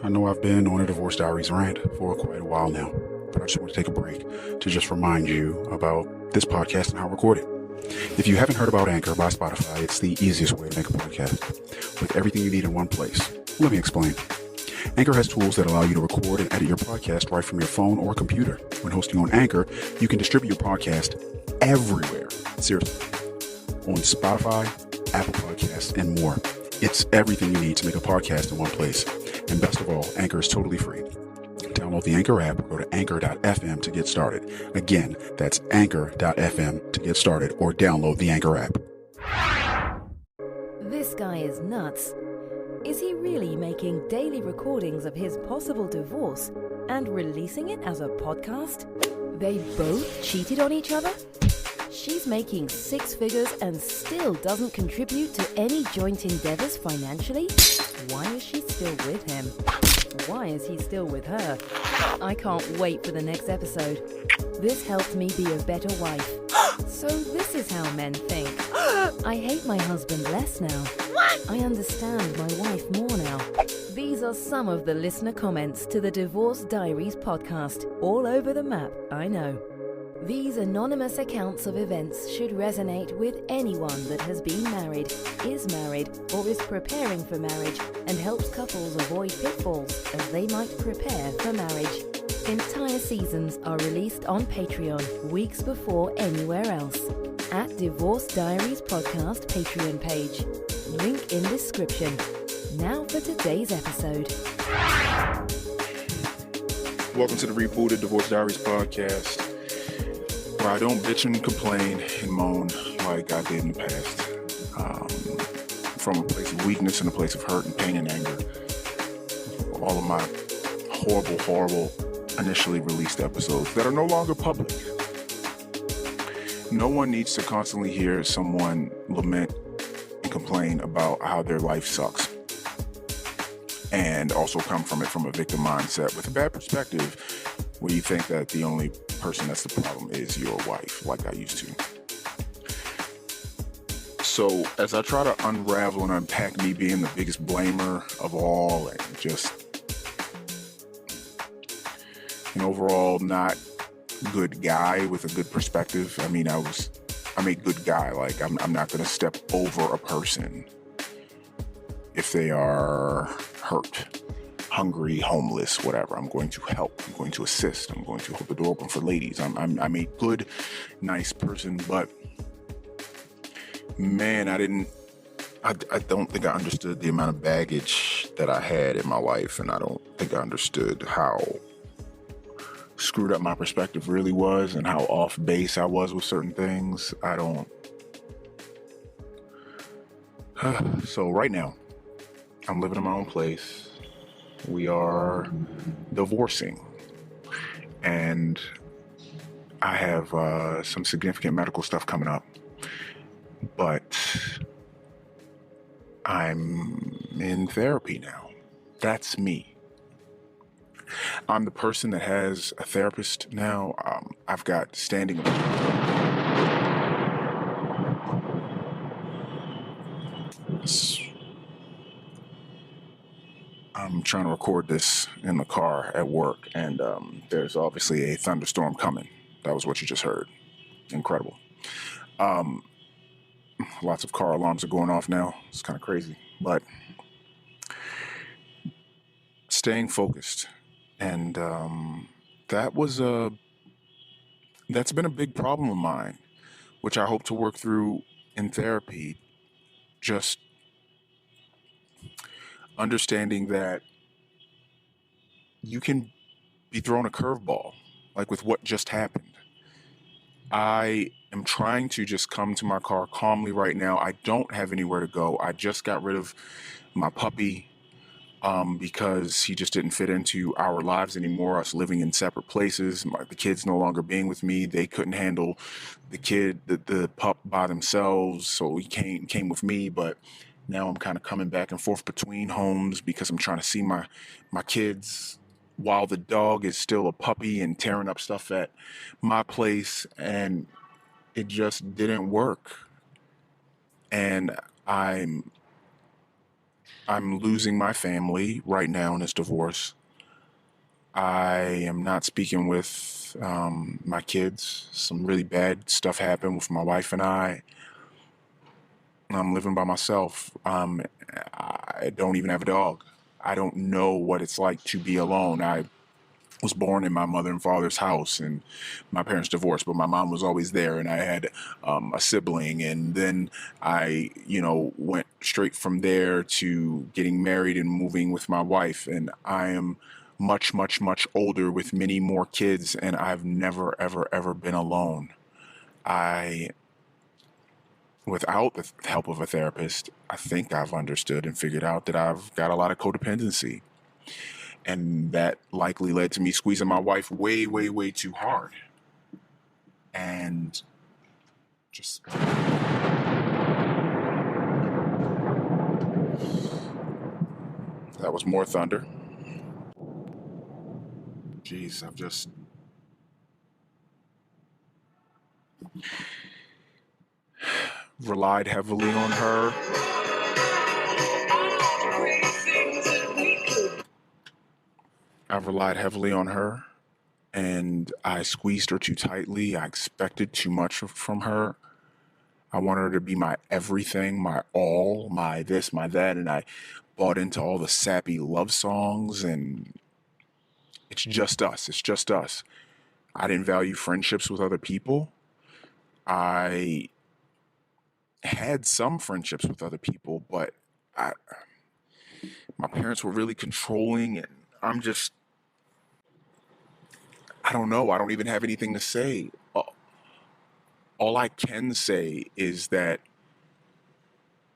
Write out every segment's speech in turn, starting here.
I know I've been on a Divorce Diaries rant for quite a while now, but I just want to take a break to just remind you about this podcast and how I record it. If you haven't heard about Anchor by Spotify, it's the easiest way to make a podcast with everything you need in one place. Let me explain. Anchor has tools that allow you to record and edit your podcast right from your phone or computer. When hosting on Anchor, you can distribute your podcast everywhere. Seriously. On Spotify, Apple Podcasts, and more. It's everything you need to make a podcast in one place. And best of all, Anchor is totally free. Download the Anchor app or go to anchor.fm to get started. Again, that's anchor.fm to get started or download the Anchor app. This guy is nuts. Is he really making daily recordings of his possible divorce and releasing it as a podcast? They both cheated on each other? She's making six figures and still doesn't contribute to any joint endeavors financially? Why is she still with him? Why is he still with her? I can't wait for the next episode. This helped me be a better wife. So this is how men think. I hate my husband less now. I understand my wife more now. These are some of the listener comments to the Divorce Diaries podcast. All over the map, I know. These anonymous accounts of events should resonate with anyone that has been married, is married, or is preparing for marriage, and helps couples avoid pitfalls as they might prepare for marriage. Entire seasons are released on Patreon weeks before anywhere else. At Divorce Diaries Podcast Patreon page. Link in description. Now for today's episode. Welcome to the rebooted Divorce Diaries podcast, where I don't bitch and complain and moan like I did in the past. From a place of weakness and a place of hurt and pain and anger. All of my horrible, initially released episodes that are no longer public. No one needs to constantly hear someone lament and complain about how their life sucks. And also come from it from a victim mindset with a bad perspective where you think that the only person that's the problem is your wife, like I used to. So as I try to unravel and unpack me being the biggest blamer of all and just an overall not good guy with a good perspective. I'm a good guy. Like I'm not going to step over a person if they are hurt, hungry, homeless, whatever. I'm going to help. I'm going to assist. I'm going to hold the door open for ladies. I'm a good, nice person, but man, I don't think I understood the amount of baggage that I had in my life, and I don't think I understood how screwed up my perspective really was and how off base I was with certain things. So right now, I'm living in my own place. We are divorcing, and I have some significant medical stuff coming up, but I'm in therapy now. That's me. I'm the person that has a therapist now. I've got standing. I'm trying to record this in the car at work, and there's obviously a thunderstorm coming. That was what you just heard. Incredible. Lots of car alarms are going off now. It's kind of crazy, but staying focused. And that's been a big problem of mine, which I hope to work through in therapy. Just understanding that you can be thrown a curveball, like with what just happened. I am trying to just come to my car calmly right now. I don't have anywhere to go. I just got rid of my puppy because he just didn't fit into our lives anymore, us living in separate places. The kids no longer being with me. They couldn't handle the pup by themselves, so he came with me, but now I'm kind of coming back and forth between homes because I'm trying to see my kids while the dog is still a puppy and tearing up stuff at my place, and it just didn't work. And I'm I'm losing my family right now in this divorce. I am not speaking with my kids. Some really bad stuff happened with my wife and I. I'm living by myself. I don't even have a dog. I don't know what it's like to be alone. I was born in my mother and father's house, and my parents divorced, but my mom was always there, and I had a sibling. And then I, went straight from there to getting married and moving with my wife. And I am much, much, much older with many more kids, and I've never, ever, ever been alone. I Without the help of a therapist, I think I've understood and figured out that I've got a lot of codependency. And that likely led to me squeezing my wife way, way, way too hard. And just. That was more thunder. Jeez, I've just. Relied heavily on her. I've relied heavily on her, and I squeezed her too tightly. I expected too much from her. I wanted her to be my everything, my all, my this, my that, and I bought into all the sappy love songs, and it's just us. It's just us. I didn't value friendships with other people. I had some friendships with other people, but my parents were really controlling, and I don't know. I don't even have anything to say. All I can say is that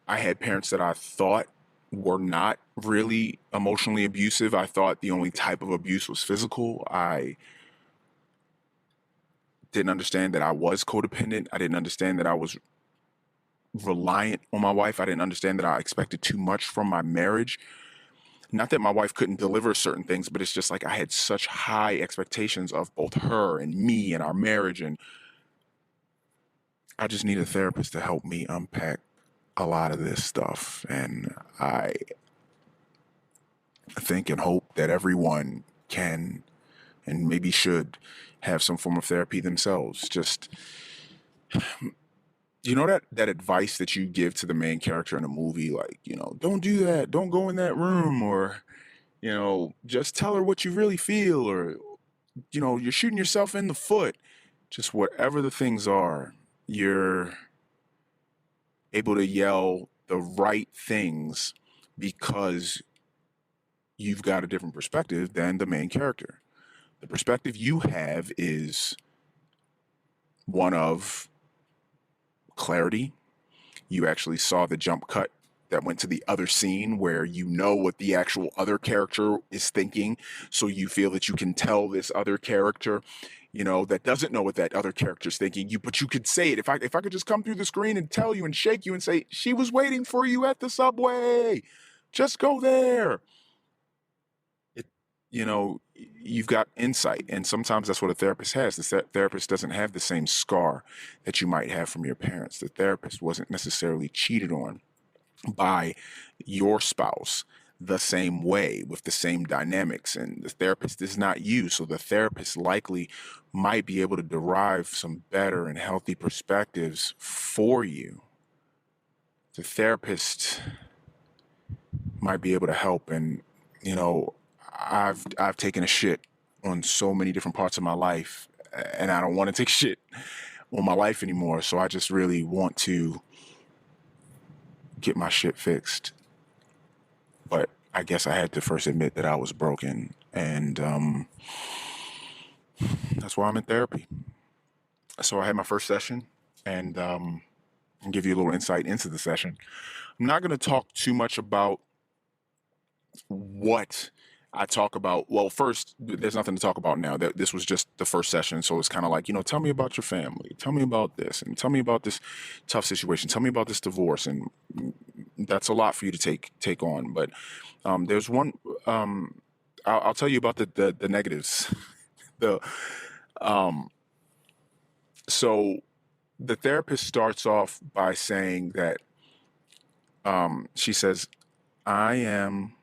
I had parents that I thought were not really emotionally abusive. I thought the only type of abuse was physical. I didn't understand that I was codependent. I didn't understand that I was reliant on my wife. I didn't understand that I expected too much from my marriage. Not that my wife couldn't deliver certain things, but it's just like I had such high expectations of both her and me and our marriage. And I just need a therapist to help me unpack a lot of this stuff. And I think and hope that everyone can and maybe should have some form of therapy themselves. Just, that advice that you give to the main character in a movie, like, don't do that, don't go in that room, or, just tell her what you really feel, or, you're shooting yourself in the foot. Just whatever the things are, you're able to yell the right things because you've got a different perspective than the main character. The perspective you have is one of clarity. You actually saw the jump cut that went to the other scene where you know what the actual other character is thinking. So you feel that you can tell this other character, that doesn't know what that other character's thinking. But you could say it. If I could just come through the screen and tell you and shake you and say, she was waiting for you at the subway. Just go there. You've got insight. And sometimes that's what a therapist has. The therapist doesn't have the same scar that you might have from your parents. The therapist wasn't necessarily cheated on by your spouse the same way with the same dynamics, and the therapist is not you. So the therapist likely might be able to derive some better and healthy perspectives for you. The therapist might be able to help. And I've taken a shit on so many different parts of my life, and I don't want to take shit on my life anymore. So I just really want to get my shit fixed. But I guess I had to first admit that I was broken, and that's why I'm in therapy. So I had my first session, and I'll give you a little insight into the session. I'm not going to talk too much about what I talk about. Well, first, there's nothing to talk about now. This was just the first session, so it's kind of like, tell me about your family, tell me about this, and tell me about this tough situation, tell me about this divorce, and that's a lot for you to take on. But there's one. I'll tell you about the negatives. the So the therapist starts off by saying that she says, I am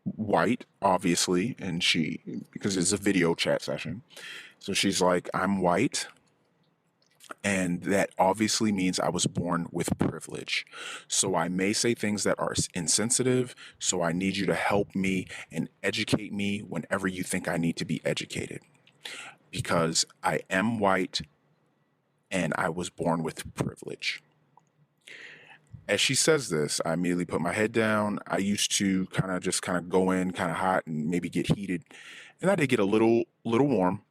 white, obviously, and because it's a video chat session. So she's like, I'm white, and that obviously means I was born with privilege. So I may say things that are insensitive. So I need you to help me and educate me whenever you think I need to be educated. Because I am white and I was born with privilege. As she says this, I immediately put my head down. I used to kind of go in kind of hot and maybe get heated. And I did get a little warm,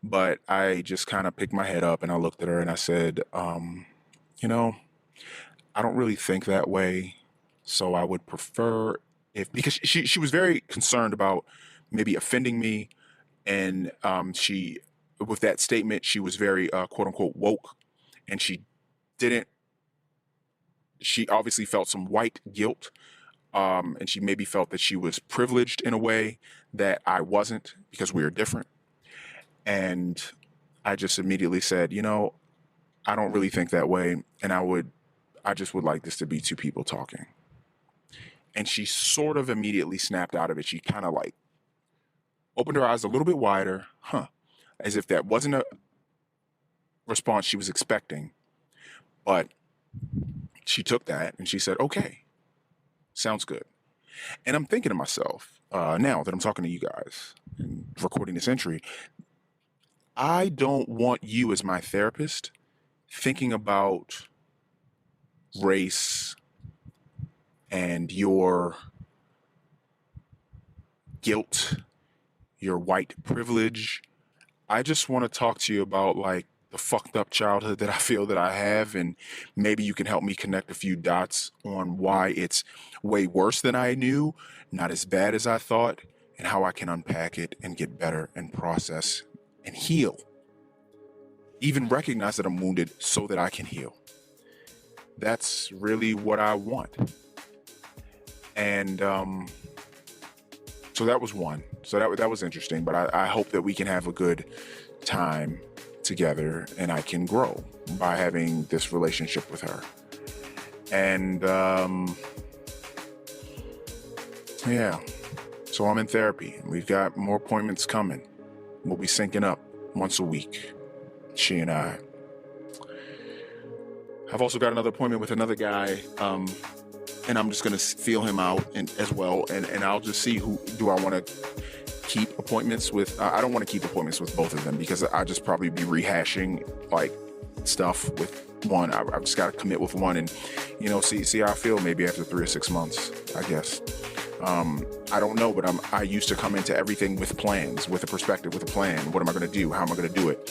but I just kind of picked my head up and I looked at her and I said, you know, I don't really think that way. So I would prefer because she was very concerned about maybe offending me. And with that statement, she was very quote unquote woke, and she obviously felt some white guilt. And she maybe felt that she was privileged in a way that I wasn't because we are different. And I just immediately said, I don't really think that way. And I just would like this to be two people talking. And she sort of immediately snapped out of it. She kind of like opened her eyes a little bit wider, as if that wasn't a response she was expecting. But she took that and she said, okay, sounds good. And I'm thinking to myself, now that I'm talking to you guys and recording this entry, I don't want you as my therapist thinking about race and your guilt, your white privilege. I just want to talk to you about like the fucked up childhood that I feel that I have, and maybe you can help me connect a few dots on why it's way worse than I knew, not as bad as I thought, and how I can unpack it and get better and process and heal. Even recognize that I'm wounded so that I can heal. That's really what I want. And so that was one. So that was interesting, but I hope that we can have a good time together and I can grow by having this relationship with her. And yeah, so I'm in therapy. We've got more appointments coming. We'll be syncing up once a week, she and I. I've also got another appointment with another guy, and I'm just going to feel him out as well, and I'll just see who do I want to keep appointments with. I don't want to keep appointments with both of them because I just probably be rehashing like stuff with one. I've just got to commit with one and, see how I feel maybe after 3 or 6 months, I guess. I don't know, but I used to come into everything with plans, with a perspective, with a plan. What am I going to do? How am I going to do it?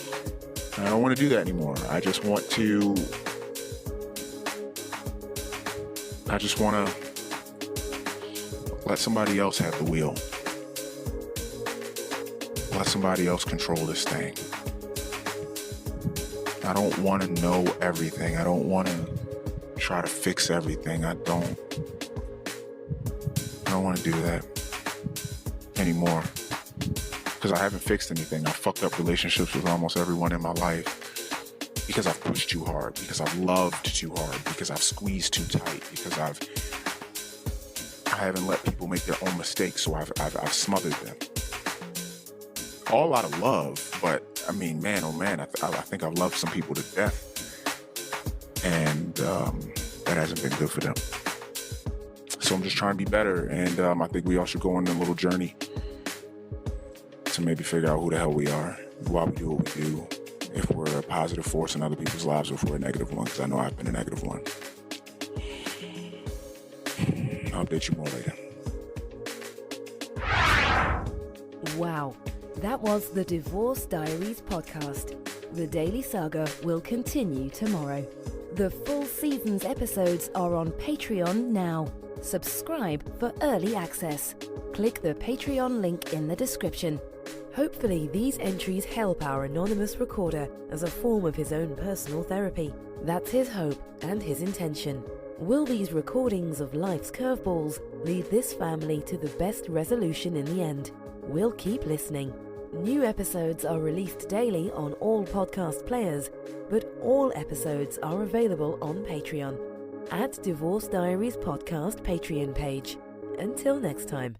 I don't want to do that anymore. I just want to let somebody else have the wheel. Let somebody else control this thing. I don't want to know everything. I don't want to try to fix everything. I don't want to do that anymore because I haven't fixed anything. I fucked up relationships with almost everyone in my life because I've pushed too hard, because I've loved too hard, because I've squeezed too tight, because I haven't let people make their own mistakes, so I've smothered them. All out of love, but I mean, man, oh man, I think I've loved some people to death, and that hasn't been good for them. So I'm just trying to be better, and I think we all should go on a little journey to maybe figure out who the hell we are, why we do what we do, if we're a positive force in other people's lives or if we're a negative one, because I know I've been a negative one. I'll update you more later. Wow, that was the Divorce Diaries podcast. The Daily Saga will continue tomorrow. The full season's episodes are on Patreon now. Subscribe for early access. Click the Patreon link in the description. Hopefully these entries help our anonymous recorder as a form of his own personal therapy. That's his hope and his intention. Will these recordings of life's curveballs lead this family to the best resolution in the end? We'll keep listening. New episodes are released daily on all podcast players, but all episodes are available on Patreon. at Divorce Diaries podcast Patreon page. Until next time.